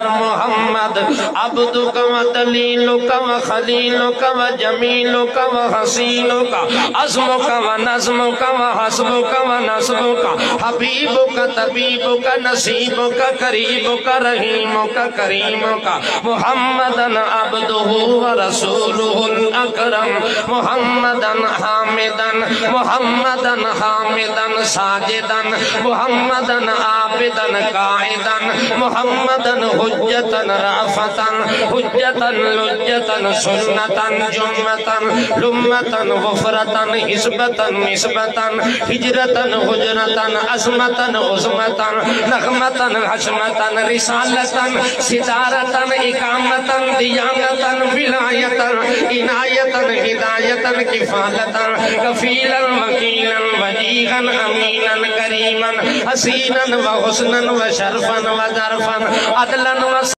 محمد عبدک و دلیلک و خلیلک و جمیلک و حسینک عظمک و نظمک و حسبک و نصبک حبیبک طبیبک نصیبک قریبک رحیمک کریمک محمدًا عبدہ و رسولہ الاکرم محمدًا حامدًا محمدًا حامدًا ساجدًا محمدًا عابدًا قائدًا محمدًا حجتًا رافعًا حجتًا لجتًا سنتًا جمتًا لمتًا غفرتًا حسبتًا نسبتًا ہجرتًا حجرتًا عظمتًا عظمتًا نغمتًا حشمتًا رسالتًا صدارتًا اقامتًا دیانتًا ولایتًا عنایتًا ہدایتًا کفالتًا کفیلاً وکیلاً وجیہاً امیناً کریماً حسیناً وحسناً وشرفاً وظرفاً عدلاً